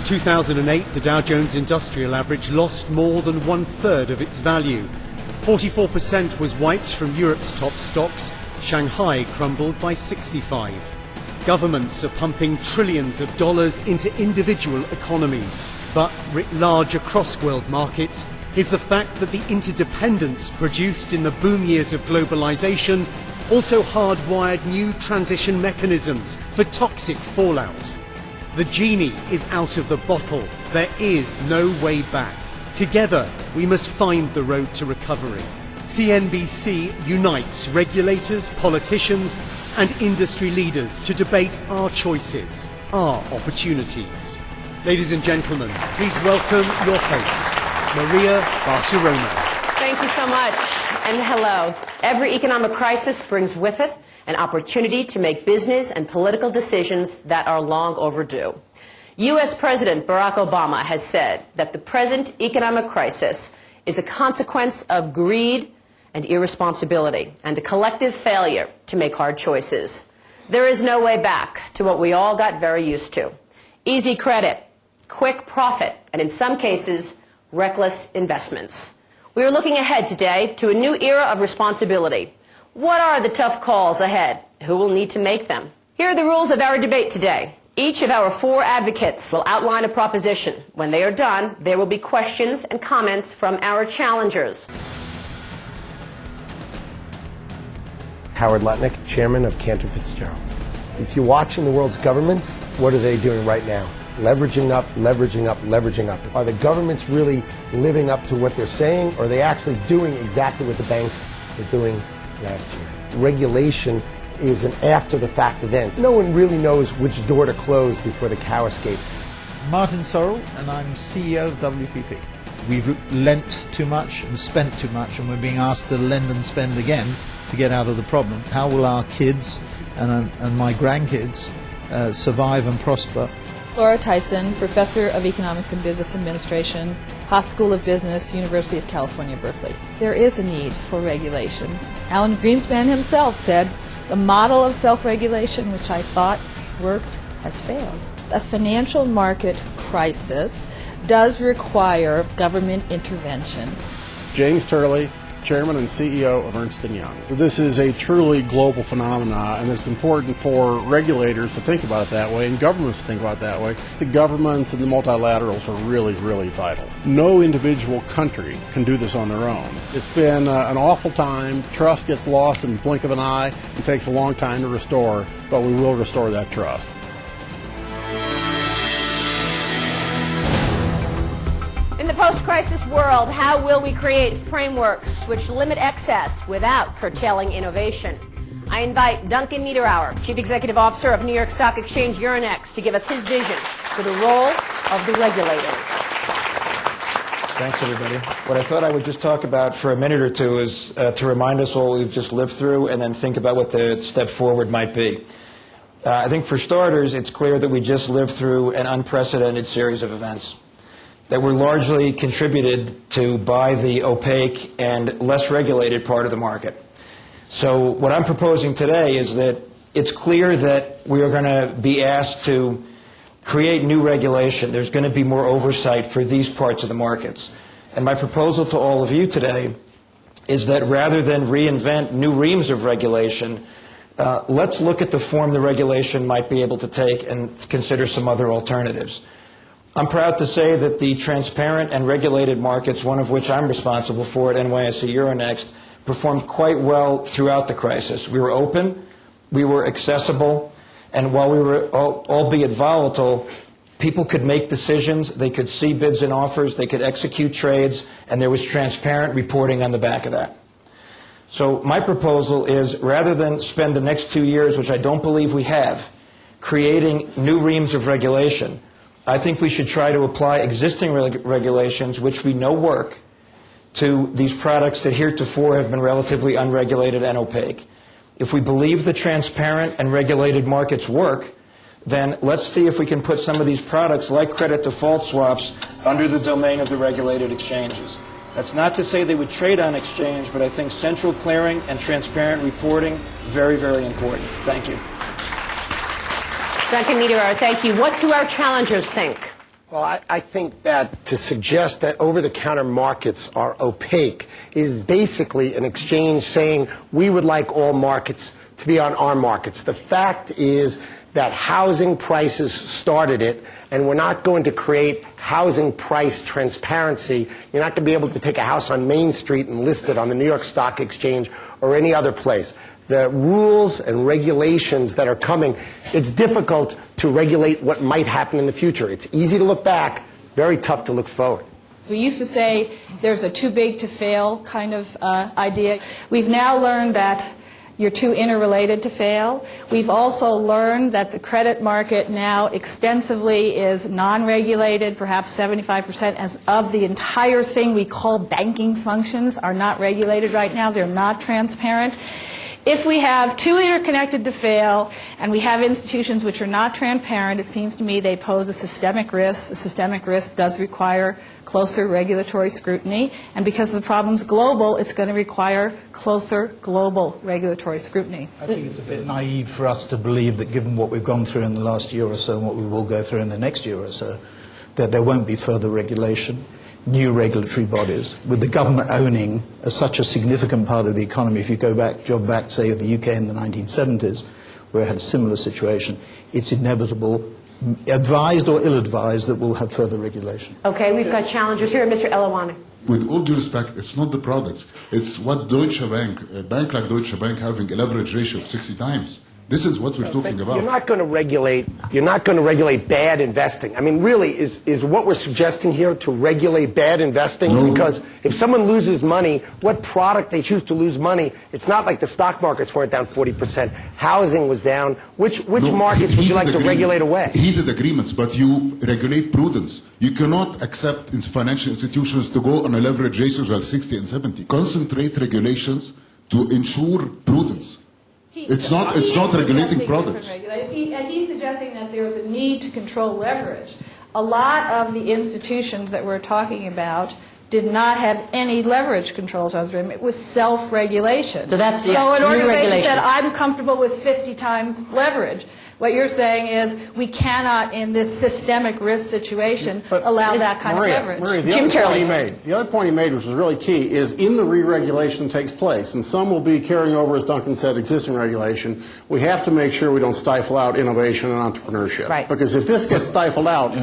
2008, the Dow Jones Industrial Average lost more than one-third of its value. 44% was wiped from Europe's top stocks. Shanghai crumbled by 65. Governments are pumping trillions of dollars into individual economies. But writ large across world markets is the fact that the interdependence produced in the boom years of globalization also hardwired new transition mechanisms for toxic fallout. The genie is out of the bottle. There is no way back. Together, we must find the road to recovery. CNBC unites regulators, politicians, and industry leaders to debate our choices, our opportunities. Ladies and gentlemen, please welcome your host, Maria Bartiromo. Thank you so much, and hello. Every economic crisis brings with it an opportunity to make business and political decisions that are long overdue. U.S. President Barack Obama has said that the present economic crisis is a consequence of greed and irresponsibility and a collective failure to make hard choices. There is no way back to what we all got very used to. Easy credit, quick profit, and in some cases, reckless investments. We are looking ahead today to a new era of responsibility. What are the tough calls ahead? Who will need to make them? Here are the rules of our debate today. Each of our four advocates will outline a proposition. When they are done, there will be questions and comments from our challengers. Howard Lutnick, chairman of Cantor Fitzgerald. If you're watching the world's governments, what are they doing right now? Leveraging up, leveraging up, leveraging up. Are the governments really living up to what they're saying, or are they actually doing exactly what the banks were doing last year? Regulation is an after-the-fact event. No one really knows which door to close before the cow escapes. Martin Sorrell, and I'm CEO of WPP. We've lent too much and spent too much, and we're being asked to lend and spend again to get out of the problem. How will our kids and my grandkids survive and prosper? Laura Tyson, Professor of Economics and Business Administration, Haas School of Business, University of California, Berkeley. There is a need for regulation. Alan Greenspan himself said, the model of self-regulation, which I thought worked, has failed. A financial market crisis does require government intervention. James Turley, Chairman and CEO of Ernst & Young. This is a truly global phenomenon, and it's important for regulators to think about it that way and governments to think about it that way. The governments and the multilaterals are really, really vital. No individual country can do this on their own. It's been an awful time. Trust gets lost in the blink of an eye. It takes a long time to restore, but we will restore that trust. In the post-crisis world, how will we create frameworks which limit excess without curtailing innovation? I invite Duncan Niederauer, Chief Executive Officer of New York Stock Exchange Euronext, to give us his vision for the role of the regulators. Thanks, everybody. What I thought I would just talk about for a minute or two is to remind us all what we've just lived through and then think about what the step forward might be. I think for starters, it's clear that we just lived through an unprecedented series of events that were largely contributed to by the opaque and less regulated part of the market. So what I'm proposing today is that it's clear that we are going to be asked to create new regulation. There's going to be more oversight for these parts of the markets. And my proposal to all of you today is that rather than reinvent new reams of regulation, let's look at the form the regulation might be able to take and consider some other alternatives. I'm proud to say that the transparent and regulated markets, one of which I'm responsible for at NYSE Euronext, performed quite well throughout the crisis. We were open, we were accessible, and while we were albeit volatile, people could make decisions, they could see bids and offers, they could execute trades, and there was transparent reporting on the back of that. So my proposal is, rather than spend the next 2 years, which I don't believe we have, creating new reams of regulation, I think we should try to apply existing regulations, which we know work, to these products that heretofore have been relatively unregulated and opaque. If we believe the transparent and regulated markets work, then let's see if we can put some of these products, like credit default swaps, under the domain of the regulated exchanges. That's not to say they would trade on exchange, but I think central clearing and transparent reporting, very, very important. Thank you. Duncan Niederauer, thank you. What do our challengers think? Well, I think that to suggest that over-the-counter markets are opaque is basically an exchange saying we would like all markets to be on our markets. The fact is that housing prices started it, and we're not going to create housing price transparency. You're not going to be able to take a house on Main Street and list it on the New York Stock Exchange or any other place. The rules and regulations that are coming, it's difficult to regulate what might happen in the future. It's easy to look back, very tough to look forward. We used to say there's a too big to fail kind of idea. We've now learned that you're too interrelated to fail. We've also learned that the credit market now extensively is non-regulated, perhaps 75% as of the entire thing we call banking functions are not regulated right now. They're not transparent. If we have too interconnected to fail and we have institutions which are not transparent, it seems to me they pose a systemic risk. A systemic risk does require closer regulatory scrutiny, and because the problem's global, it's going to require closer global regulatory scrutiny. I think it's a bit naive for us to believe that given what we've gone through in the last year or so and what we will go through in the next year or so, that there won't be further regulation, new regulatory bodies, with the government owning such a significant part of the economy. If you go back, say, the UK in the 1970s, where it had a similar situation, it's inevitable, advised or ill-advised, that we'll have further regulation. Okay, we've got challengers here. Mr. Ahluwalia. With all due respect, it's not the products. It's what Deutsche Bank, a bank like Deutsche Bank, having a leverage ratio of 60 times. This is what we're talking about. You're not going to regulate bad investing. I mean, really, is what we're suggesting here to regulate bad investing? No. Because if someone loses money, what product they choose to lose money, it's not like the stock markets weren't down 40%. Housing was down. Which markets would you like to regulate away? Heated agreements, but you regulate prudence. You cannot accept financial institutions to go on a leverage ratio of 60 and 70. Concentrate regulations to ensure prudence. It's not regulating products. He's suggesting that there's a need to control leverage. A lot of the institutions that we're talking about did not have any leverage controls under them. It was self-regulation. So that's an organization regulation. said, I'm comfortable with 50 times leverage. What you're saying is we cannot, in this systemic risk situation, allow that kind of leverage. Maria, the other point he made, which was really key, is in the re-regulation takes place, and some will be carrying over, as Duncan said, existing regulation. We have to make sure we don't stifle out innovation and entrepreneurship. Right. Because if this gets stifled out,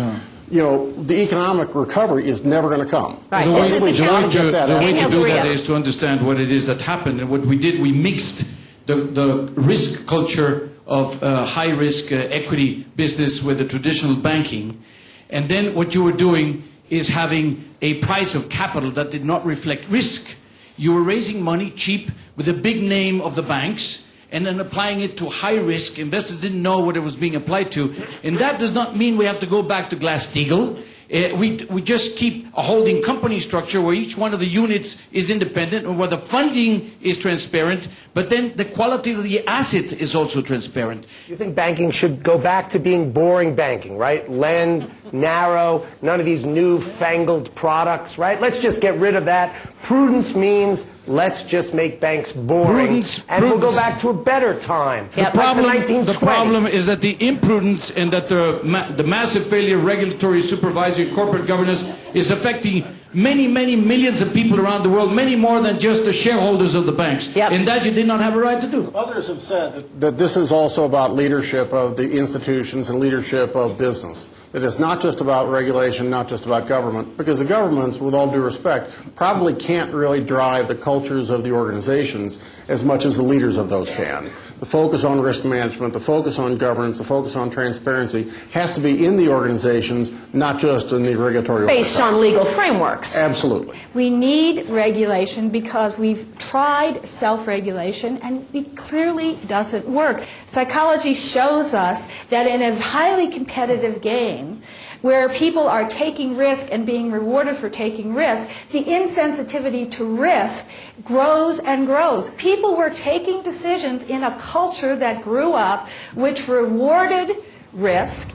you know, the economic recovery is never going to come. Right. The way to do that is to understand what it is that happened. And what we did, we mixed the risk culture of high-risk equity business with the traditional banking. And then what you were doing is having a price of capital that did not reflect risk. You were raising money cheap with the big name of the banks and then applying it to high risk. Investors didn't know what it was being applied to. And that does not mean we have to go back to Glass-Steagall. We just keep a holding company structure where each one of the units is independent and where the funding is transparent, but then the quality of the asset is also transparent. You think banking should go back to being boring banking, right? Lend, narrow, none of these new-fangled products, right? Let's just get rid of that. Prudence means let's just make banks boring, and we'll go back to a better time. Yep. The problem is that the imprudence and that the massive failure of regulatory, supervisory, corporate governance is affecting many, many millions of people around the world, many more than just the shareholders of the banks. Yep. And that you did not have a right to do. Others have said that this is also about leadership of the institutions and leadership of business. That it's not just about regulation, not just about government, because the governments, with all due respect, probably can't really drive the cultures of the organizations as much as the leaders of those can. The focus on risk management, the focus on governance, the focus on transparency has to be in the organizations, not just in the regulatory Based on legal frameworks. Absolutely. We need regulation because we've tried self-regulation and it clearly doesn't work. Psychology shows us that in a highly competitive game where people are taking risk and being rewarded for taking risk, the insensitivity to risk grows and grows. People were taking decisions in a culture that grew up which rewarded risk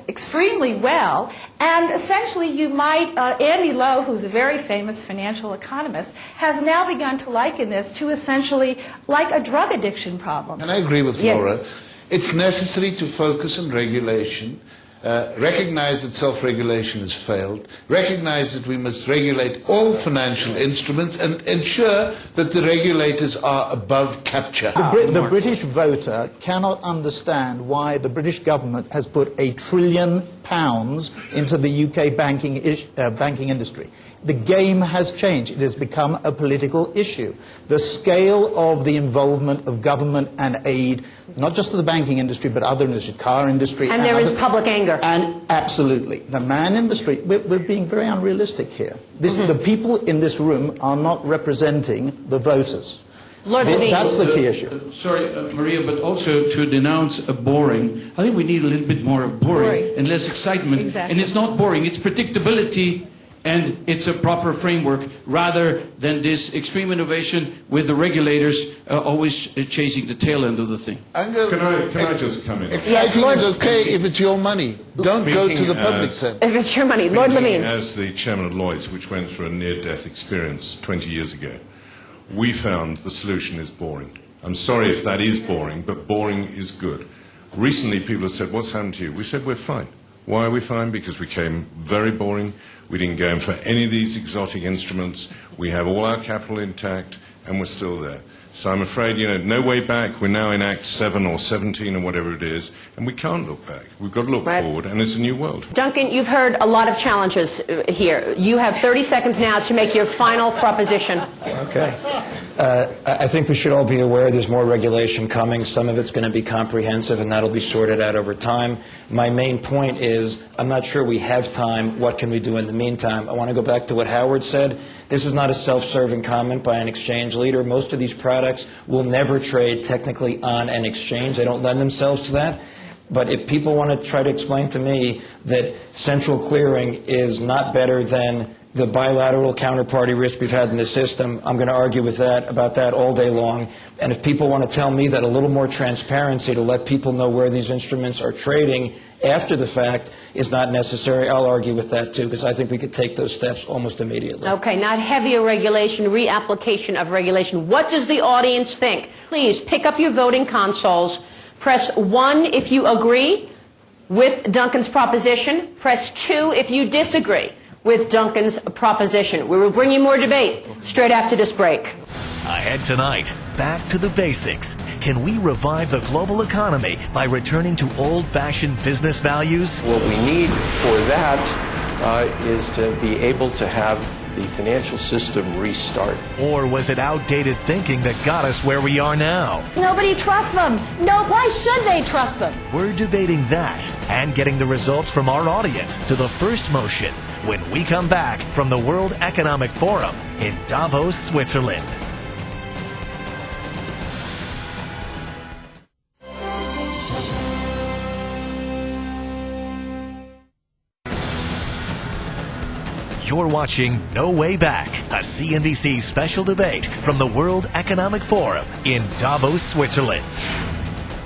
extremely well, and essentially you might, Andy Lowe, who's a very famous financial economist, has now begun to liken this to essentially like a drug addiction problem. And I agree with Laura. It's necessary to focus on regulation recognize that self-regulation has failed, recognize that we must regulate all financial instruments and ensure that the regulators are above capture. The British voter cannot understand why the British government has put £1 trillion into the UK banking industry. The game has changed. It has become a political issue. The scale of the involvement of government and aid, not just to the banking industry, but other industries, car industry. And there is public anger. And absolutely. The man in the street, we're being very unrealistic here. The people in this room are not representing the voters. That's the key issue. Sorry, Maria, but also to denounce boring. I think we need a little bit more of boring and less excitement. Exactly. And it's not boring, it's predictability. And it's a proper framework rather than this extreme innovation with the regulators always chasing the tail end of the thing. Can I just come in? Exciting is okay if it's your money. Don't go to the public then. If it's your money. Lord Levine. As the chairman of Lloyd's, which went through a near-death experience 20 years ago, we found the solution is boring. I'm sorry if that is boring, but boring is good. Recently, people have said, what's happened to you? We said, we're fine. Why are we fine? Because we became very boring. We didn't go in for any of these exotic instruments. We have all our capital intact, and we're still there. So I'm afraid, no way back. We're now in Act 7 or 17 or whatever it is, and we can't look back. We've got to look forward, and it's a new world. Duncan, you've heard a lot of challenges here. You have 30 seconds now to make your final proposition. Okay. I think we should all be aware there's more regulation coming. Some of it's going to be comprehensive, and that'll be sorted out over time. My main point is I'm not sure we have time. What can we do in the meantime? I want to go back to what Howard said. This is not a self-serving comment by an exchange leader. Most of these products will never trade technically on an exchange. They don't lend themselves to that. But if people want to try to explain to me that central clearing is not better than the bilateral counterparty risk we've had in the system, I'm going to argue about that all day long. And if people want to tell me that a little more transparency to let people know where these instruments are trading after the fact is not necessary, I'll argue with that too, because I think we could take those steps almost immediately. Okay, not heavier regulation, reapplication of regulation. What does the audience think? Please pick up your voting consoles. Press 1 if you agree with Duncan's proposition. Press 2 if you disagree with Duncan's proposition. We will bring you more debate straight after this break. Ahead tonight, back to the basics. Can we revive the global economy by returning to old-fashioned business values? What we need for that is to be able to have the financial system restart. Or was it outdated thinking that got us where we are now? Nobody trusts them. No, why should they trust them? We're debating that and getting the results from our audience to the first motion when we come back from the World Economic Forum in Davos, Switzerland. You're watching No Way Back, a CNBC special debate from the World Economic Forum in Davos, Switzerland.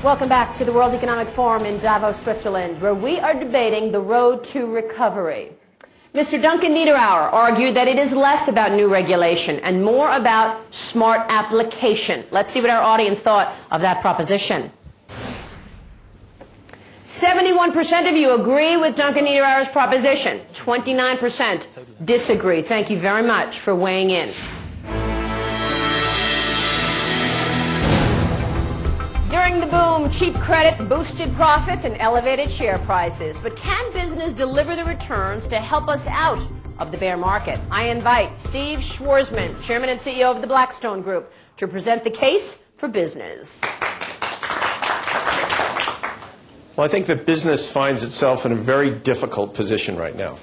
Welcome back to the World Economic Forum in Davos, Switzerland, where we are debating the road to recovery. Mr. Duncan Niederauer argued that it is less about new regulation and more about smart application. Let's see what our audience thought of that proposition. 71% of you agree with Duncan Niederauer's proposition. 29% disagree. Thank you very much for weighing in. During the boom, cheap credit boosted profits and elevated share prices. But can business deliver the returns to help us out of the bear market? I invite Steve Schwarzman, Chairman and CEO of the Blackstone Group, to present the case for business. Well, I think that business finds itself in a very difficult position right now.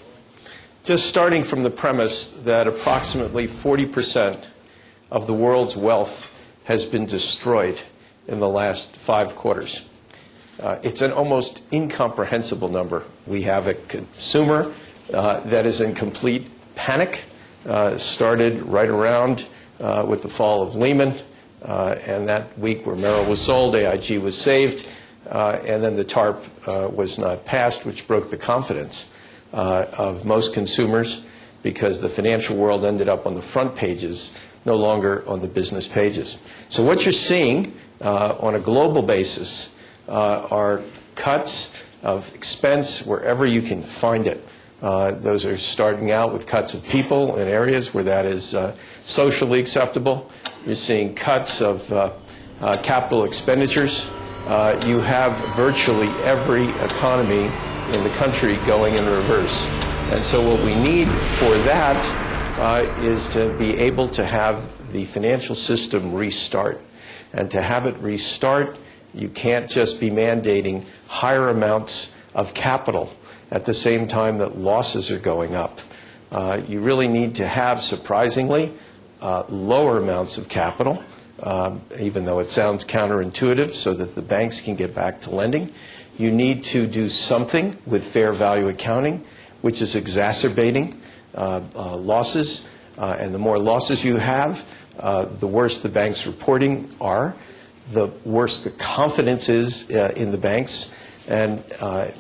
Just starting from the premise that approximately 40% of the world's wealth has been destroyed in the last 5 quarters. It's an almost incomprehensible number. We have a consumer that is in complete panic, started right around with the fall of Lehman, and that week where Merrill was sold, AIG was saved, and then the TARP was not passed, which broke the confidence of most consumers because the financial world ended up on the front pages, no longer on the business pages. So what you're seeing on a global basis are cuts of expense wherever you can find it. Those are starting out with cuts of people in areas where that is socially acceptable. You're seeing cuts of capital expenditures. You have virtually every economy in the country going in reverse. And so what we need for that is to be able to have the financial system restart. And to have it restart, you can't just be mandating higher amounts of capital at the same time that losses are going up. You really need to have, surprisingly, lower amounts of capital, even though it sounds counterintuitive, so that the banks can get back to lending. You need to do something with fair value accounting, which is exacerbating losses. And the more losses you have, the worse the banks' reporting are, the worse the confidence is in the banks. And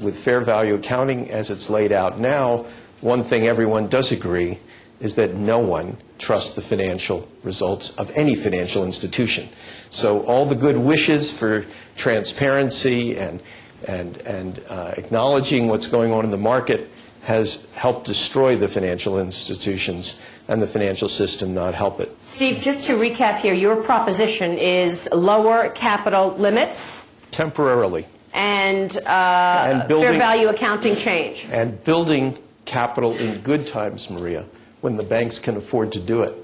with fair value accounting as it's laid out now, one thing everyone does agree is that no one trusts the financial results of any financial institution. So all the good wishes for transparency and acknowledging what's going on in the market has helped destroy the financial institutions and the financial system, not help it. Steve, just to recap here, your proposition is lower capital limits. Temporarily. And fair value accounting change. And building capital in good times, Maria, when the banks can afford to do it.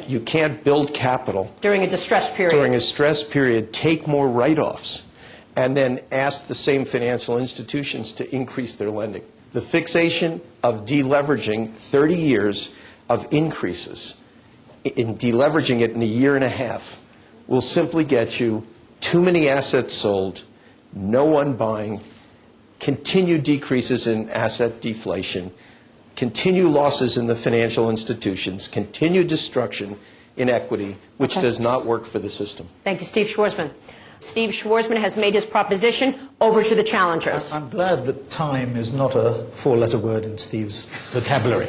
You can't build capital during a distressed period. During a stress period, take more write-offs, and then ask the same financial institutions to increase their lending. The fixation of deleveraging 30 years of increases in deleveraging it in a year and a half will simply get you too many assets sold, no one buying, continued decreases in asset deflation, continued losses in the financial institutions, continued destruction in equity, which does not work for the system. Thank you, Steve Schwarzman. Steve Schwarzman has made his proposition. Over to the challengers. I'm glad that time is not a four-letter word in Steve's vocabulary.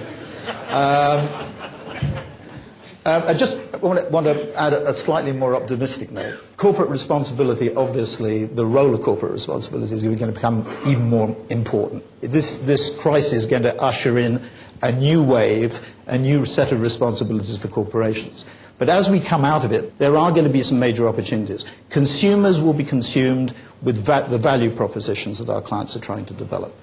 I just want to add a slightly more optimistic note. Corporate responsibility, obviously, the role of corporate responsibility is going to become even more important. This crisis is going to usher in a new wave, a new set of responsibilities for corporations. But as we come out of it, there are going to be some major opportunities. Consumers will be consumed with the value propositions that our clients are trying to develop.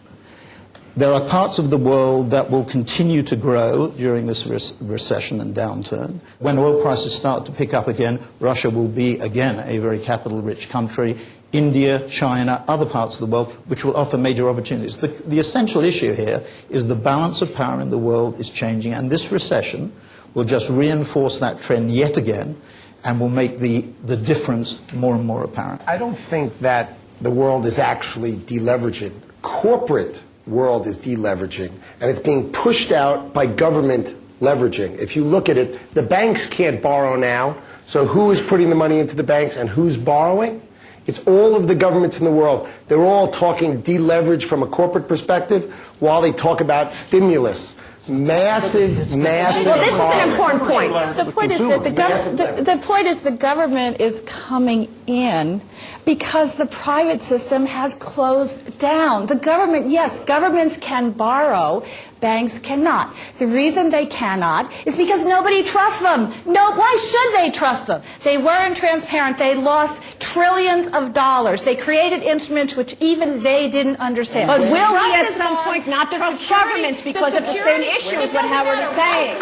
There are parts of the world that will continue to grow during this recession and downturn. When oil prices start to pick up again, Russia will be, again, a very capital-rich country. India, China, other parts of the world, which will offer major opportunities. The essential issue here is the balance of power in the world is changing, and this recession will just reinforce that trend yet again and will make the difference more and more apparent. I don't think that the world is actually deleveraging. Corporate world is deleveraging, and it's being pushed out by government leveraging. If you look at it, the banks can't borrow now, so who is putting the money into the banks and who's borrowing? It's all of the governments in the world. They're all talking deleverage from a corporate perspective while they talk about stimulus. Massive. Well, this is an important point. The point is that the point is the government is coming in because the private system has closed down. The government, yes, governments can borrow, banks cannot. The reason they cannot is because nobody trusts them. No, why should they trust them? They weren't transparent. They lost trillions of dollars. They created instruments which even they didn't understand. But will we at some point not trust governments because of the same issue is what Howard is saying?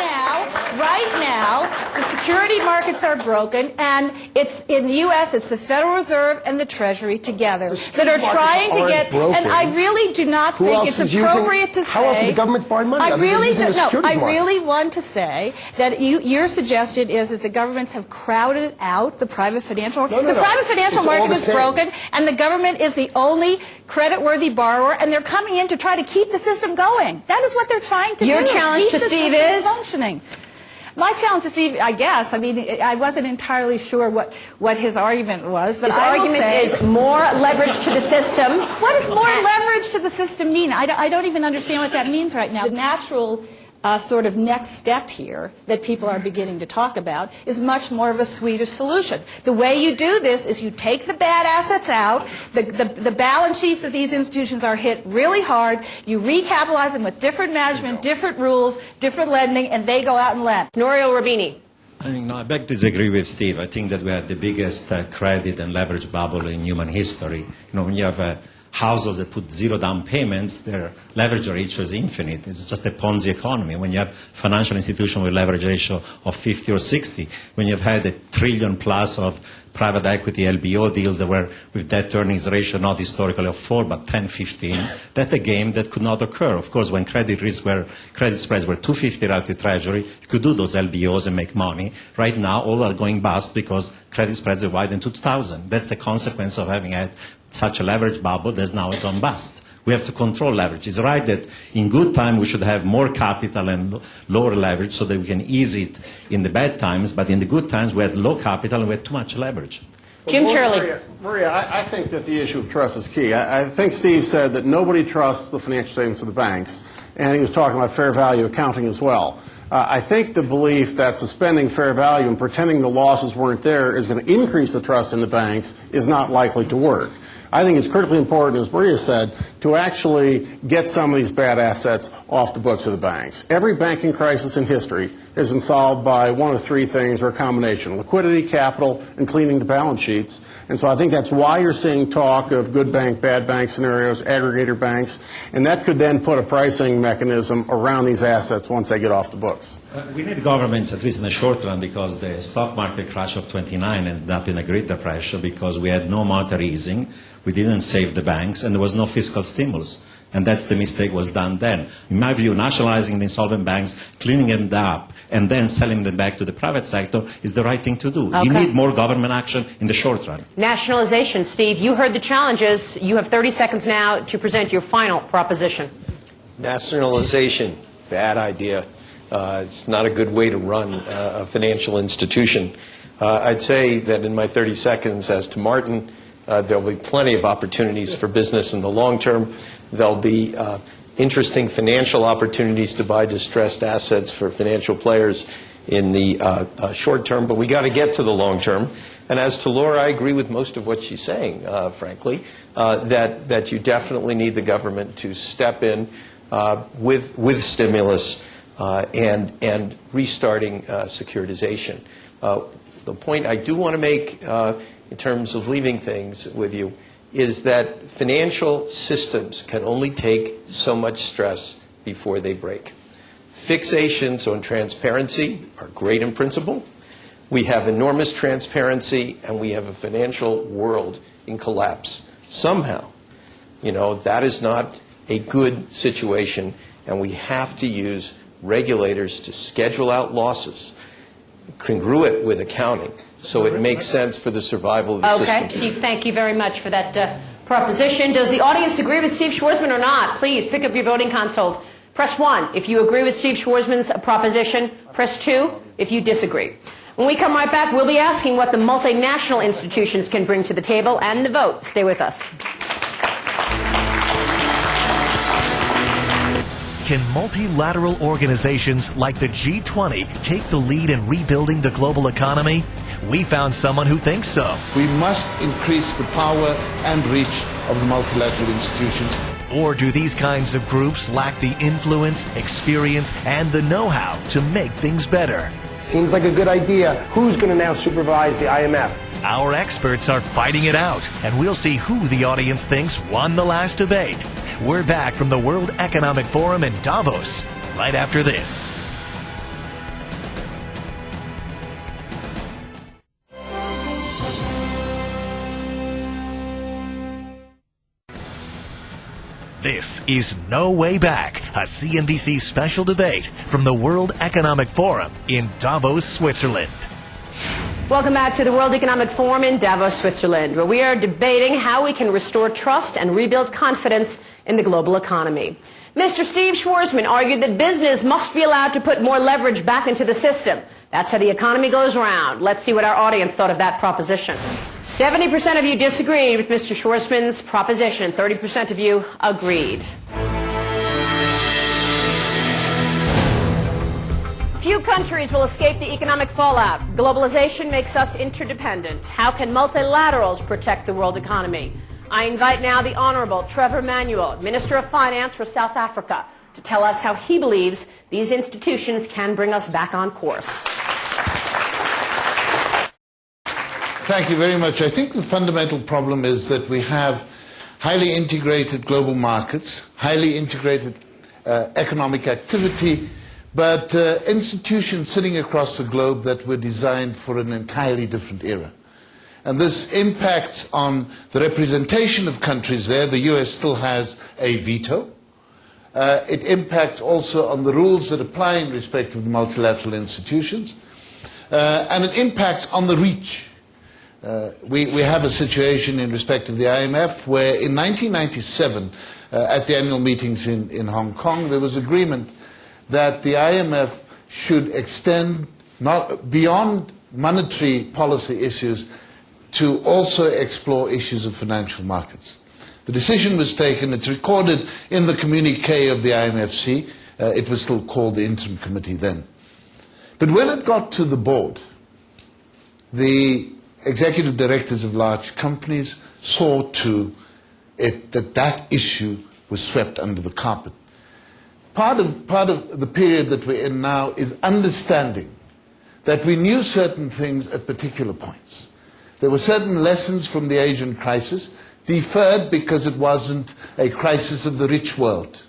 Right now, the security markets are broken, and it's in the U.S., it's the Federal Reserve and the Treasury together that are trying to get, and I really do not think it's appropriate to say. How else are the government buying money? I really want to say that your suggestion is that the governments have crowded out the private financial market. The private financial market is broken, and the government is the only credit-worthy borrower, and they're coming in to try to keep the system going. That is what they're trying to do. Your challenge to Steve is? Functioning. My challenge to Steve, I guess, I mean, I wasn't entirely sure what his argument was, but his argument is more leverage to the system. What does more leverage to the system mean? I don't even understand what that means right now. The natural sort of next step here that people are beginning to talk about is much more of a Swedish solution. The way you do this is you take the bad assets out, the balance sheets of these institutions are hit really hard, you recapitalize them with different management, different rules, different lending, and they go out and lend. Nouriel Roubini. I beg to disagree with Steve. I think that we had the biggest credit and leverage bubble in human history. When you have households that put zero down payments, their leverage ratio is infinite. It's just a Ponzi economy. When you have financial institutions with leverage ratio of 50 or 60, when you've had $1 trillion plus of private equity LBO deals that were with debt earnings ratio not historically of 4 but 10, 15, that's a game that could not occur. Of course, when credit spreads were 250 relative to Treasury, you could do those LBOs and make money. Right now, all are going bust because credit spreads have widened to 2,000. That's the consequence of having had such a leverage bubble that's now gone bust. We have to control leverage. It's right that in good time we should have more capital and lower leverage so that we can ease it in the bad times, but in the good times we had low capital and we had too much leverage. Jim Shirley. Maria, I think that the issue of trust is key. I think Steve said that nobody trusts the financial statements of the banks, and he was talking about fair value accounting as well. I think the belief that suspending fair value and pretending the losses weren't there is going to increase the trust in the banks is not likely to work. I think it's critically important, as Maria said, to actually get some of these bad assets off the books of the banks. Every banking crisis in history has been solved by one of three things or a combination: liquidity, capital, and cleaning the balance sheets. And so I think that's why you're seeing talk of good bank, bad bank scenarios, aggregator banks, and that could then put a pricing mechanism around these assets once they get off the books. We need governments, at least in the short run, because the stock market crash of 29 ended up in a great depression because we had no monetary easing, we didn't save the banks, and there was no fiscal stimulus. And that's the mistake was done then. In my view, nationalizing the insolvent banks, cleaning them up, and then selling them back to the private sector is the right thing to do. Okay. You need more government action in the short run. Nationalization. Steve, you heard the challenges. You have 30 seconds now to present your final proposition. Nationalization, bad idea. It's not a good way to run a financial institution. I'd say that in my 30 seconds, as to Martin, there'll be plenty of opportunities for business in the long term. There'll be interesting financial opportunities to buy distressed assets for financial players in the short term, but we got to get to the long term. And as to Laura, I agree with most of what she's saying, frankly, that you definitely need the government to step in with stimulus and restarting securitization. The point I do want to make in terms of leaving things with you is that financial systems can only take so much stress before they break. Fixations on transparency are great in principle. We have enormous transparency, and we have a financial world in collapse. Somehow, that is not a good situation, and we have to use regulators to schedule out losses, congruent with accounting, so it makes sense for the survival of the system. Okay, Steve, thank you very much for that proposition. Does the audience agree with Steve Schwarzman or not? Please pick up your voting consoles. Press 1 if you agree with Steve Schwarzman's proposition. Press 2 if you disagree. When we come right back, we'll be asking what the multinational institutions can bring to the table and the vote. Stay with us. Can multilateral organizations like the G20 take the lead in rebuilding the global economy? We found someone who thinks so. We must increase the power and reach of the multilateral institutions. Or do these kinds of groups lack the influence, experience, and the know-how to make things better? Seems like a good idea. Who's going to now supervise the IMF? Our experts are fighting it out, and we'll see who the audience thinks won the last debate. We're back from the World Economic Forum in Davos right after this. This is No Way Back, a CNBC special debate from the World Economic Forum in Davos, Switzerland. Welcome back to the World Economic Forum in Davos, Switzerland, where we are debating how we can restore trust and rebuild confidence in the global economy. Mr. Steve Schwarzman argued that business must be allowed to put more leverage back into the system. That's how the economy goes round. Let's see what our audience thought of that proposition. 70% of you disagreed with Mr. Schwarzman's proposition. 30% of you agreed. Few countries will escape the economic fallout. Globalization makes us interdependent. How can multilaterals protect the world economy? I invite now the Honorable Trevor Manuel, Minister of Finance for South Africa, to tell us how he believes these institutions can bring us back on course. Thank you very much. I think the fundamental problem is that we have highly integrated global markets, highly integrated economic activity, but institutions sitting across the globe that were designed for an entirely different era. And this impacts on the representation of countries there. The US still has a veto. It impacts also on the rules that apply in respect of the multilateral institutions. And it impacts on the reach. We have a situation in respect of the IMF where in 1997, at the annual meetings in Hong Kong, there was agreement that the IMF should extend not beyond monetary policy issues to also explore issues of financial markets. The decision was taken, it's recorded in the communique of the IMFC, it was still called the Interim Committee then. But when it got to the board, the executive directors of large companies saw to it that that issue was swept under the carpet. Part of the period that we're in now is understanding that we knew certain things at particular points. There were certain lessons from the Asian crisis, deferred because it wasn't a crisis of the rich world.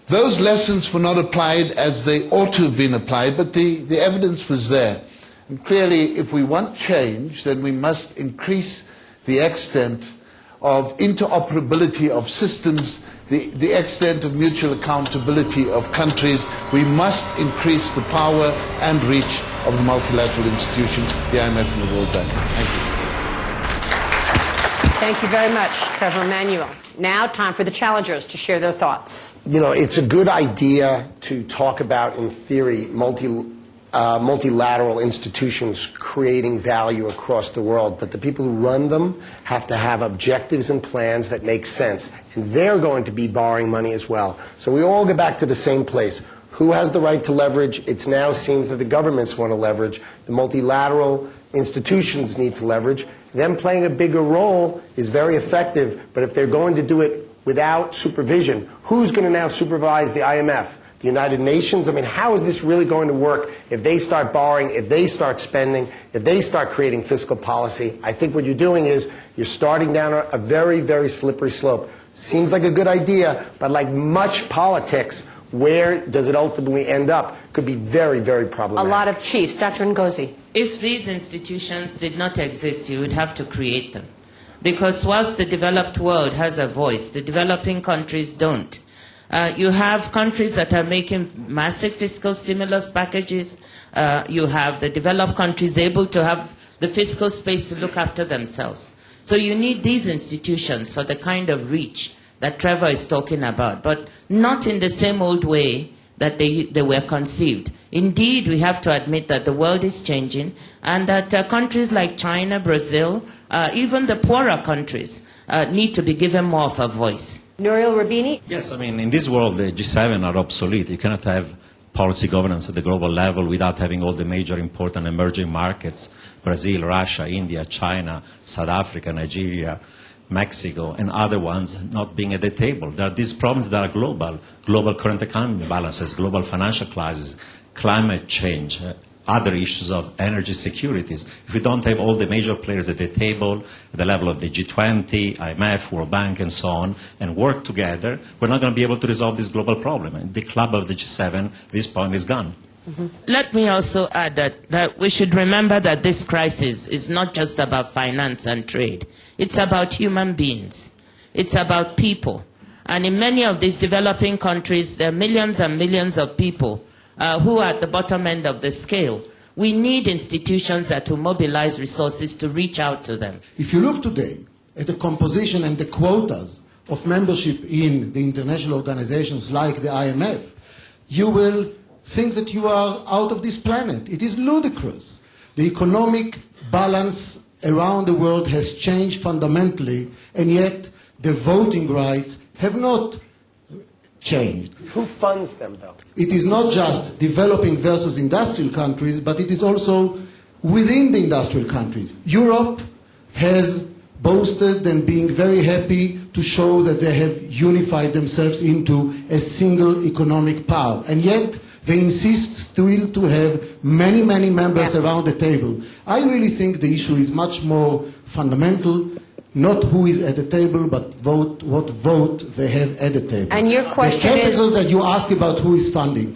Those lessons were not applied as they ought to have been applied, but the evidence was there. And clearly, if we want change, then we must increase the extent of interoperability of systems, the extent of mutual accountability of countries. We must increase the power and reach of the multilateral institutions, the IMF and the World Bank. Thank you. Thank you very much, Trevor Manuel. Now, time for the challengers to share their thoughts. You know, it's a good idea to talk about, in theory, multilateral institutions creating value across the world, but the people who run them have to have objectives and plans that make sense, and they're going to be borrowing money as well. So we all get back to the same place. Who has the right to leverage? It now seems that the governments want to leverage. The multilateral institutions need to leverage. Them playing a bigger role is very effective, but if they're going to do it without supervision, who's going to now supervise the IMF? The United Nations? I mean, how is this really going to work if they start borrowing, if they start spending, if they start creating fiscal policy? I think what you're doing is you're starting down a very, very slippery slope. Seems like a good idea, but like much politics, where does it ultimately end up? Could be very, very problematic. A lot of chiefs. Dr. Ngozi. If these institutions did not exist, you would have to create them. Because whilst the developed world has a voice, the developing countries don't. You have countries that are making massive fiscal stimulus packages. You have the developed countries able to have the fiscal space to look after themselves. So you need these institutions for the kind of reach that Trevor is talking about, but not in the same old way that they were conceived. Indeed, we have to admit that the world is changing and that countries like China, Brazil, even the poorer countries need to be given more of a voice. Nouriel Roubini? Yes, I mean, in this world, the G7 are obsolete. You cannot have policy governance at the global level without having all the major important emerging markets, Brazil, Russia, India, China, South Africa, Nigeria, Mexico, and other ones not being at the table. There are these problems that are global, global current account imbalances, global financial crisis, climate change, other issues of energy securities. If we don't have all the major players at the table, at the level of the G20, IMF, World Bank, and so on, and work together, we're not going to be able to resolve this global problem. And the club of the G7, at this point, is gone. Mm-hmm. Let me also add that we should remember that this crisis is not just about finance and trade. It's about human beings. It's about people. And in many of these developing countries, there are millions and millions of people who are at the bottom end of the scale. We need institutions that will mobilize resources to reach out to them. If you look today at the composition and the quotas of membership in the international organizations like the IMF, you will think that you are out of this planet. It is ludicrous. The economic balance around the world has changed fundamentally, and yet the voting rights have not changed. Who funds them, though? It is not just developing versus industrial countries, but it is also within the industrial countries. Europe has boasted and being very happy to show that they have unified themselves into a single economic power. And yet, they insist still to have many, many members around the table. I really think the issue is much more fundamental, not who is at the table, but what vote they have at the table. And your question the capital is... that you ask about who is funding,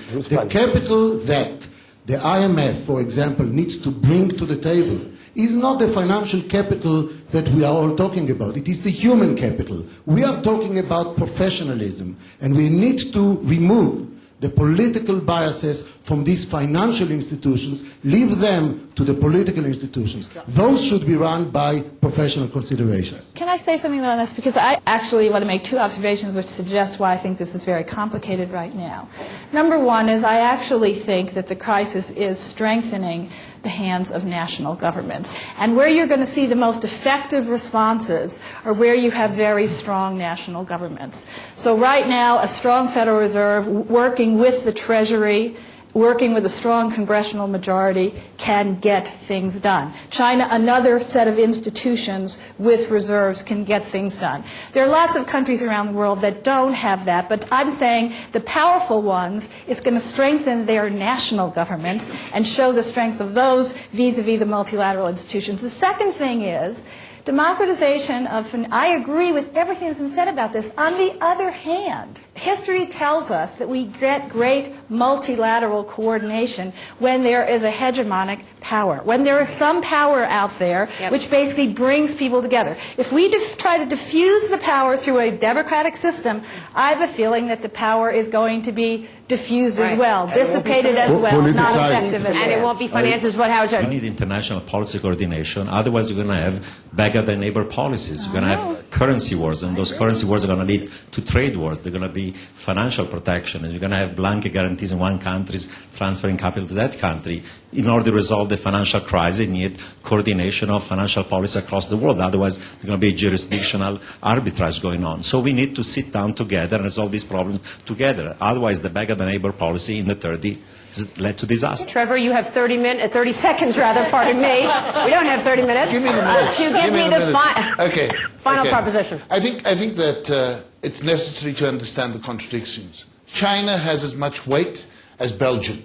capital that the IMF, for example, needs to bring to the table is not the financial capital that we are all talking about. It is the human capital. We are talking about professionalism, and we need to remove the political biases from these financial institutions, leave them to the political institutions. Those should be run by professional considerations. Can I say something on this? Because I actually want to make two observations which suggest why I think this is very complicated right now. Number one is I actually think that the crisis is strengthening the hands of national governments. And where you're going to see the most effective responses are where you have very strong national governments. So right now, a strong Federal Reserve working with the Treasury, working with a strong congressional majority, can get things done. China, another set of institutions with reserves, can get things done. There are lots of countries around the world that don't have that, but I'm saying the powerful ones is going to strengthen their national governments and show the strength of those vis-a-vis the multilateral institutions. The second thing is democratization of, I agree with everything that's been said about this. On the other hand, history tells us that we get great multilateral coordination when there is a hegemonic power, when there is some power out there which basically brings people together. If we try to diffuse the power through a democratic system, I have a feeling that the power is going to be diffused as well, dissipated as well, not effective as well. And it won't be financed as well. How We need international policy coordination. Otherwise, you're going to have beggar-than-neighbor policies. You're going to have currency wars, and those currency wars are going to lead to trade wars. They're going to be financial protection, and you're going to have blanket guarantees in one country transferring capital to that country. In order to resolve the financial crisis, you need coordination of financial policy across the world. Otherwise, there's going to be jurisdictional arbitrage going on. So we need to sit down together and resolve these problems together. Otherwise, the beggar-than-neighbor policy in the 30s led to disaster. Trevor, you have 30 seconds, rather, pardon me. We don't have 30 minutes. Give me the minutes. To give me the final proposition. I think that it's necessary to understand the contradictions. China has as much weight as Belgium.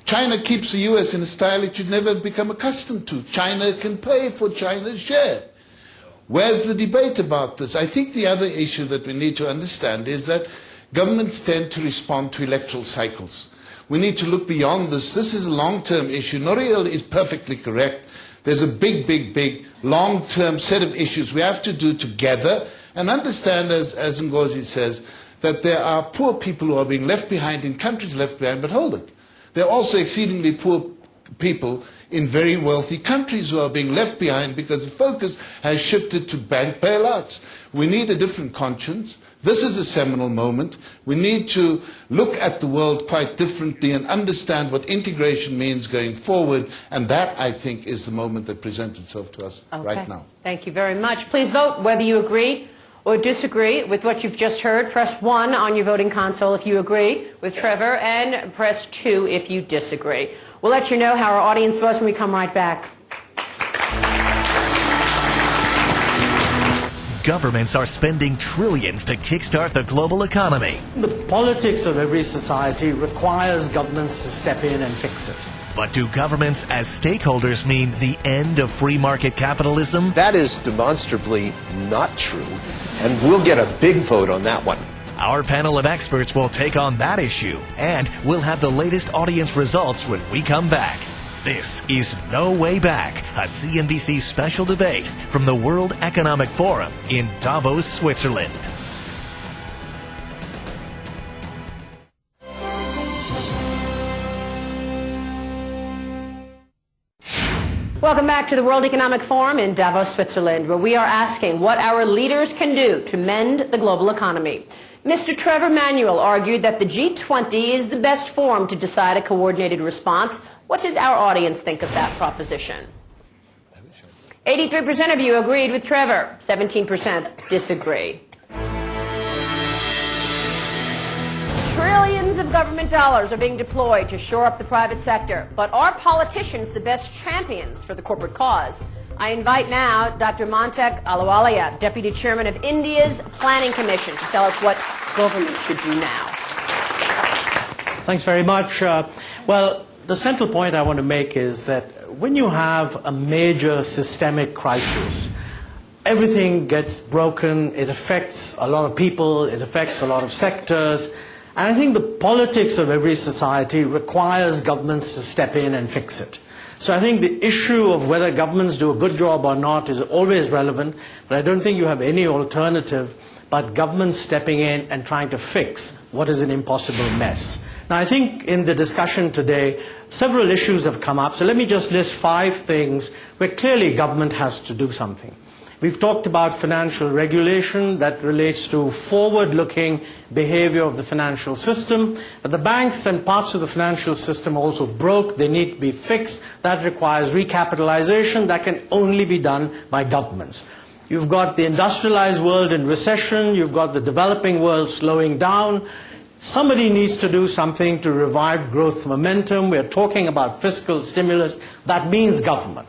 China keeps the U.S. in a style it should never have become accustomed to. China can pay for China's share. Where's the debate about this? I think the other issue that we need to understand is that governments tend to respond to electoral cycles. We need to look beyond this. This is a long-term issue. Noriel is perfectly correct. There's a big, long-term set of issues we have to do together and understand, as Ngozi says, that there are poor people who are being left behind in countries left behind, but hold it. There are also exceedingly poor people in very wealthy countries who are being left behind because the focus has shifted to bank bailouts. We need a different conscience. This is a seminal moment. We need to look at the world quite differently and understand what integration means going forward, and that, I think, is the moment that presents itself to us right now. Thank you very much. Please vote whether you agree or disagree with what you've just heard. Press 1 on your voting console if you agree with Trevor, and press 2 if you disagree. We'll let you know how our audience votes when we come right back. Governments are spending trillions to kickstart the global economy. The politics of every society requires governments to step in and fix it. But do governments as stakeholders mean the end of free market capitalism? That is demonstrably not true, and we'll get a big vote on that one. Our panel of experts will take on that issue, and we'll have the latest audience results when we come back. This is No Way Back, a CNBC special debate from the World Economic Forum in Davos, Switzerland. Welcome back to the World Economic Forum in Davos, Switzerland, where we are asking what our leaders can do to mend the global economy. Mr. Trevor Manuel argued that the G20 is the best forum to decide a coordinated response. What did our audience think of that proposition? 83% of you agreed with Trevor. 17% disagree. Trillions of government dollars are being deployed to shore up the private sector. But are politicians the best champions for the corporate cause? I invite now Dr. Montek Ahluwalia, Deputy Chairman of India's Planning Commission, to tell us what government should do now. Thanks very much. Well, the central point I want to make is that when you have a major systemic crisis, everything gets broken, it affects a lot of people, it affects a lot of sectors, and I think the politics of every society requires governments to step in and fix it. So I think the issue of whether governments do a good job or not is always relevant, but I don't think you have any alternative but governments stepping in and trying to fix what is an impossible mess. Now, I think in the discussion today, several issues have come up, so let me just list 5 things where clearly government has to do something. We've talked about financial regulation that relates to forward-looking behavior of the financial system. But the banks and parts of the financial system are also broke. They need to be fixed. That requires recapitalization. That can only be done by governments. You've got the industrialized world in recession. You've got the developing world slowing down. Somebody needs to do something to revive growth momentum. We're talking about fiscal stimulus. That means government.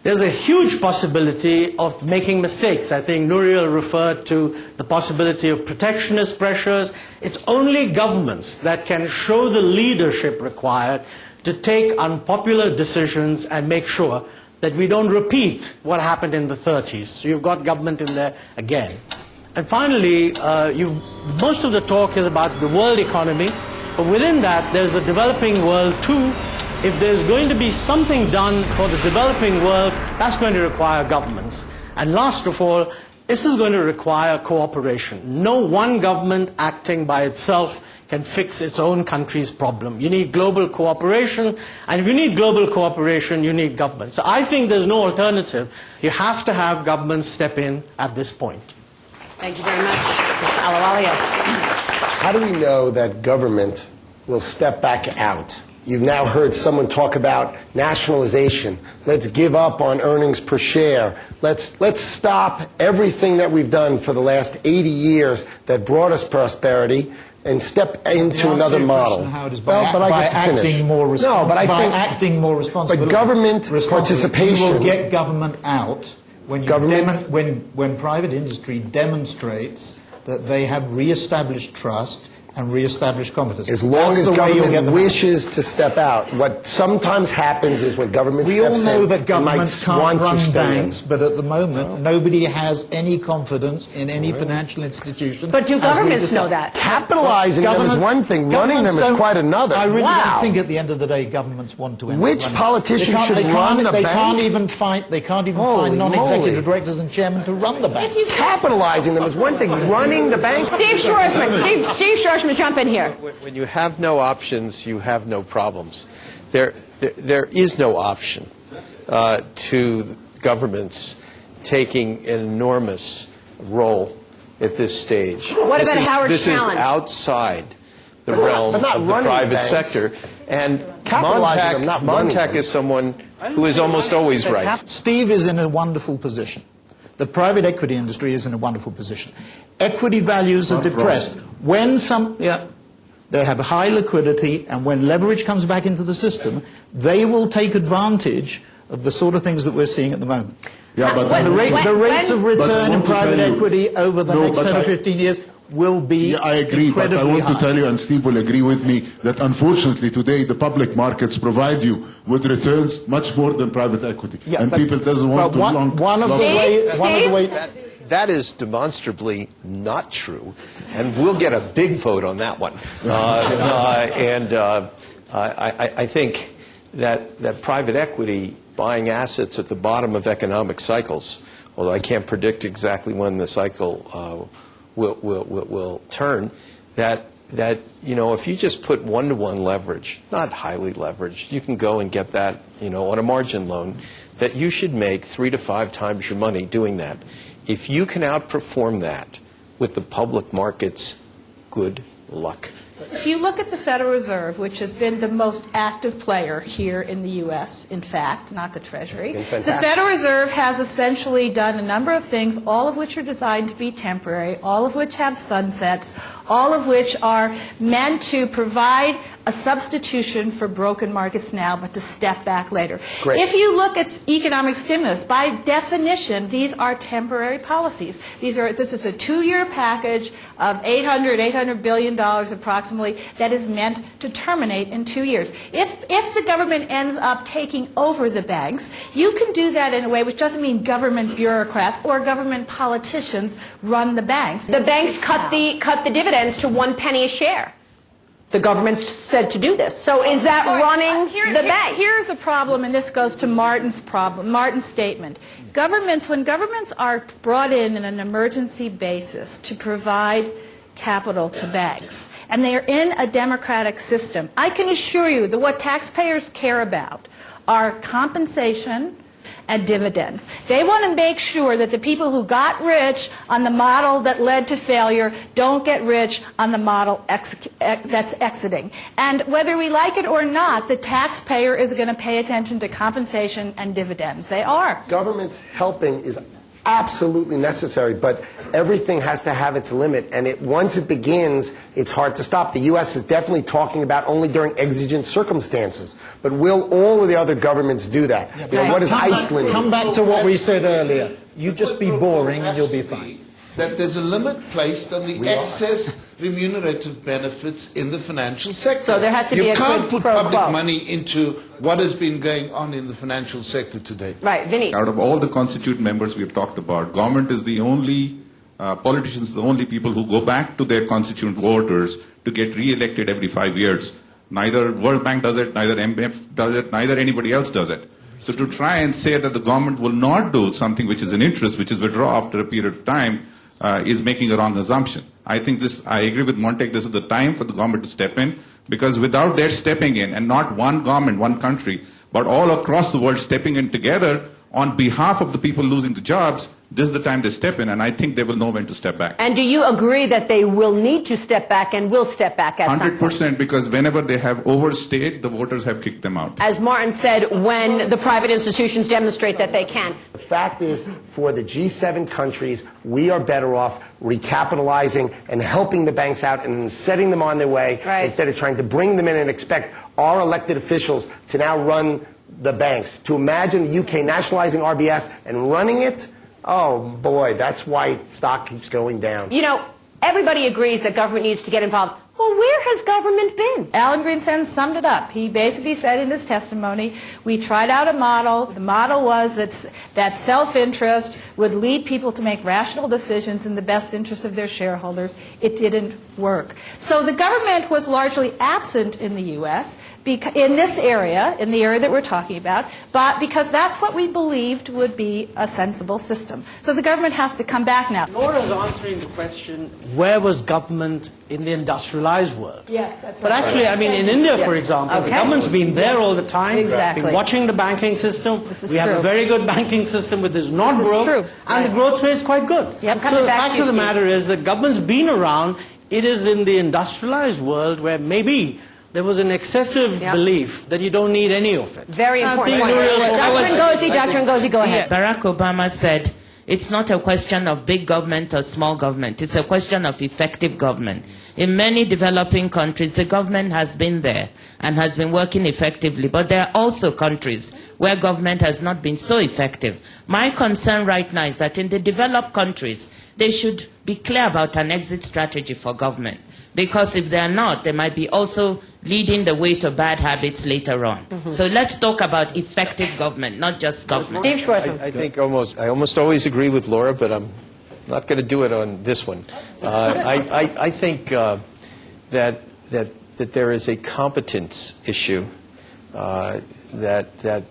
There's a huge possibility of making mistakes. I think Nouriel referred to the possibility of protectionist pressures. It's only governments that can show the leadership required to take unpopular decisions and make sure that we don't repeat what happened in the 30s. So you've got government in there again. And finally, most of the talk is about the world economy, but within that, there's the developing world too. If there's going to be something done for the developing world, that's going to require governments. And last of all, this is going to require cooperation. No one government acting by itself can fix its own country's problem. You need global cooperation, and if you need global cooperation, you need government. So I think there's no alternative. You have to have governments step in at this point. Thank you very much, Mr. Ahluwalia. How do we know that government will step back out? You've now heard someone talk about nationalization. Let's give up on earnings per share. Let's stop everything that we've done for the last 80 years that brought us prosperity and step into another model. By acting more responsibly. But government participation. You will get government out when private industry demonstrates that they have re-established trust and re-establish confidence. As long as government wishes to step out. What sometimes happens is when government steps in, we all know that governments can't run banks, but at the moment, nobody has any confidence in any financial institution. But do governments know that? Capitalizing them is one thing, running them is quite another. I really don't think at the end of the day governments want to end up running. Which politician should run the bank? They can't even find non-executive directors and chairmen to run the bank. Capitalizing them is one thing, running the bank? Steve Schwarzman, jump in here. When you have no options, you have no problems. There is no option to governments taking an enormous role at this stage. What about Howard's challenge? This is outside the realm of the private sector. And Montek is someone who is almost always right. Steve is in a wonderful position. The private equity industry is in a wonderful position. Equity values are depressed. They have high liquidity, and when leverage comes back into the system, they will take advantage of the sort of things that we're seeing at the moment. Yeah, but the rates of return in private equity over the next 10 or 15 years will be I agree, but I want to tell you, and Steve will agree with me, that unfortunately today the public markets provide you with returns much more than private equity. Yeah, and people doesn't want to That is demonstrably not true, and we'll get a big vote on that one. I think that private equity buying assets at the bottom of economic cycles, although I can't predict exactly when the cycle will turn, that if you just put one-to-one leverage, not highly leveraged, you can go and get that on a margin loan, that you should make 3 to 5 times your money doing that. If you can outperform that with the public markets, good luck. If you look at the Federal Reserve, which has been the most active player here in the U.S., in fact, not the Treasury, the Federal Reserve has essentially done a number of things, all of which are designed to be temporary, all of which have sunsets, all of which are meant to provide a substitution for broken markets now, but to step back later. Great. If you look at economic stimulus, by definition, these are temporary policies. It's a 2-year package of $800 billion approximately that is meant to terminate in 2 years. If the government ends up taking over the banks, you can do that in a way which doesn't mean government bureaucrats or government politicians run the banks. The banks cut the dividends to 1 penny a share. The government said to do this. So is that running the bank? Here's a problem, and this goes to Martin's statement. When governments are brought in an emergency basis to provide capital to banks, and they are in a democratic system, I can assure you that what taxpayers care about are compensation and dividends. They want to make sure that the people who got rich on the model that led to failure don't get rich on the model that's exiting. And whether we like it or not, the taxpayer is going to pay attention to compensation and dividends. They are. Government's helping is absolutely necessary, but everything has to have its limit, and once it begins, it's hard to stop. The U.S. is definitely talking about only during exigent circumstances, but will all of the other governments do that? Yeah, what is Iceland? Come back to what we said earlier. You just be boring and you'll be fine. That there's a limit placed on the excess remunerative benefits in the financial sector. So there has to be a You can't quid put pro public quo. money into what has been going on in the financial sector today. Right, Vinny. Out of all the constituent members we have talked about, government is the only, politicians are the only people who go back to their constituent voters to get re-elected every 5 years. Neither World Bank does it, neither MF does it, neither anybody else does it. So to try and say that the government will not do something which is in interest, which is withdraw after a period of time, is making a wrong assumption. I think I agree with Montek, this is the time for the government to step in, because without their stepping in, and not one government, one country, but all across the world stepping in together on behalf of the people losing the jobs, this is the time to step in, and I think they will know when to step back. And do you agree that they will need to step back and will step back at some point? 100%, because whenever they have overstayed, the voters have kicked them out. As Martin said, when the private institutions demonstrate that they can. The fact is, for the G7 countries, we are better off recapitalizing and helping the banks out and setting them on their way, instead of trying to bring them in and expect our elected officials to now run the banks. To imagine the UK nationalizing RBS and running it, oh boy, that's why stock keeps going down. You know, everybody agrees that government needs to get involved. Well, where has government been? Alan Greenspan summed it up. He basically said in his testimony, we tried out a model. The model was that self-interest would lead people to make rational decisions in the best interest of their shareholders. It didn't work. So the government was largely absent in the U.S. in this area, in the area that we're talking about, but because that's what we believed would be a sensible system. So the government has to come back now. Laura's answering the question, where was government in the industrialized world? Yes, that's right. But actually, I mean, in India, for example, the government's been there all the time. Exactly. Been watching the banking system. We have true. a very good banking system which is not This is broke. true. And the growth rate is quite good. Yep, So the fact of the matter is that government's been around. It is in the industrialized world where maybe there was an excessive belief that you don't need any of it. Very important point. Dr. Ngozi, go ahead. Barack Obama said, it's not a question of big government or small government. It's a question of effective government. In many developing countries, the government has been there and has been working effectively. But there are also countries where government has not been so effective. My concern right now is that in the developed countries, they should be clear about an exit strategy for government. Because if they are not, they might be also leading the way to bad habits later on. So let's talk about effective government, not just government. Steve Schwarzman. I think I almost always agree with Laura, but I'm not going to do it on this one. I think that there is a competence issue that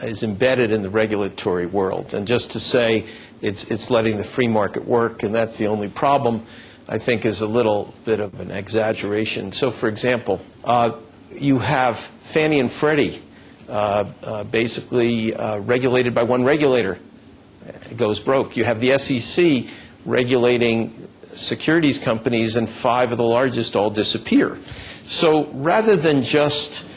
is embedded in the regulatory world. And just to say it's letting the free market work and that's the only problem, I think is a little bit of an exaggeration. So, for example, you have Fannie and Freddie basically regulated by one regulator. It goes broke. You have the SEC regulating securities companies and 5 of the largest all disappear. So rather than just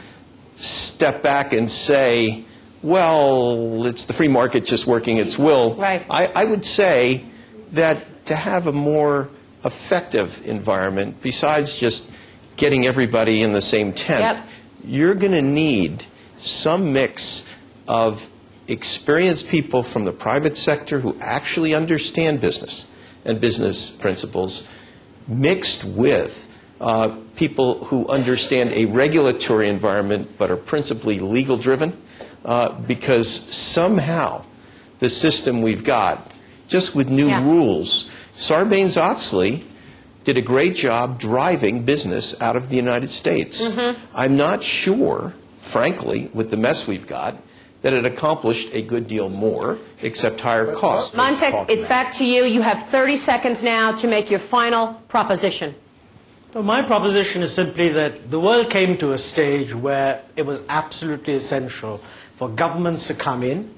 step back and say, well, it's the free market just working its will, right. I would say that to have a more effective environment, besides just getting everybody in the same tent, yep. you're going to need some mix of experienced people from the private sector who actually understand business and business principles, mixed with people who understand a regulatory environment but are principally legal driven, because somehow the system we've got, just with new rules, Sarbanes-Oxley did a great job driving business out of the United States. I'm not sure, frankly, with the mess we've got, that it accomplished a good deal more, except higher costs. Montek, it's back to you. You have 30 seconds now to make your final proposition. So my proposition is simply that the world came to a stage where it was absolutely essential for governments to come in.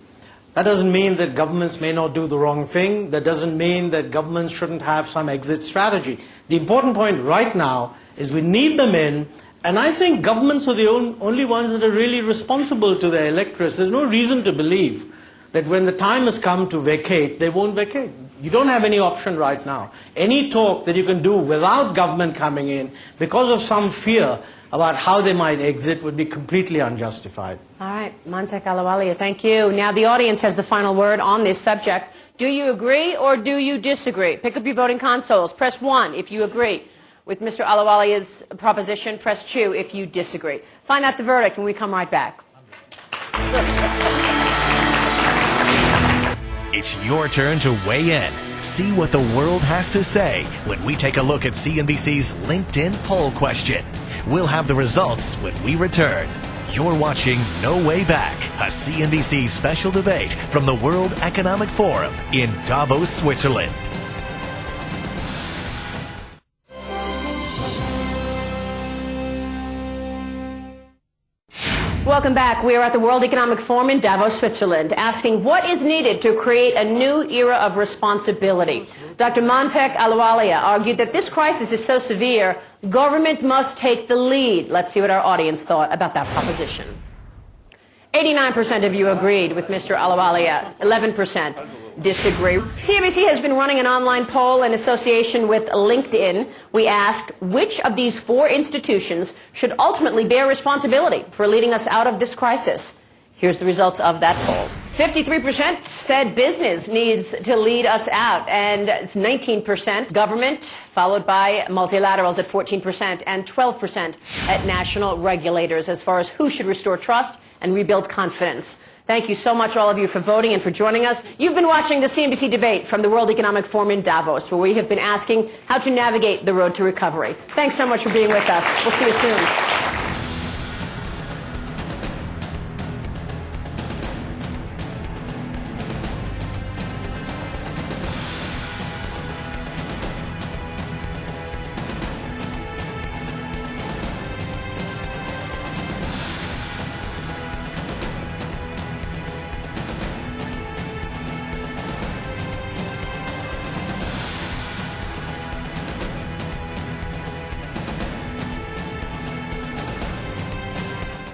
That doesn't mean that governments may not do the wrong thing. That doesn't mean that governments shouldn't have some exit strategy. The important point right now is we need them in. And I think governments are the only ones that are really responsible to their electorates. There's no reason to believe that when the time has come to vacate, they won't vacate. You don't have any option right now. Any talk that you can do without government coming in because of some fear about how they might exit would be completely unjustified. All right, Montek, Ahluwalia, thank you. Now the audience has the final word on this subject. Do you agree or do you disagree? Pick up your voting consoles. Press 1 if you agree with Mr. Ahluwalia's proposition. Press 2 if you disagree. Find out the verdict when we come right back. It's your turn to weigh in. See what the world has to say when we take a look at CNBC's LinkedIn poll question. We'll have the results when we return. You're watching No Way Back, a CNBC special debate from the World Economic Forum in Davos, Switzerland. Welcome back. We are at the World Economic Forum in Davos, Switzerland, asking what is needed to create a new era of responsibility. Dr. Montek Ahluwalia argued that this crisis is so severe, government must take the lead. Let's see what our audience thought about that proposition. 89% of you agreed with Mr. Ahluwalia. 11% disagree. CNBC has been running an online poll in association with LinkedIn. We asked which of these 4 institutions should ultimately bear responsibility for leading us out of this crisis. Here's the results of that poll. 53% said business needs to lead us out, and it's 19% government, followed by multilaterals at 14% and 12% at national regulators as far as who should restore trust and rebuild confidence. Thank you so much, all of you, for voting and for joining us. You've been watching the CNBC debate from the World Economic Forum in Davos, where we have been asking how to navigate the road to recovery. Thanks so much for being with us. We'll see you soon.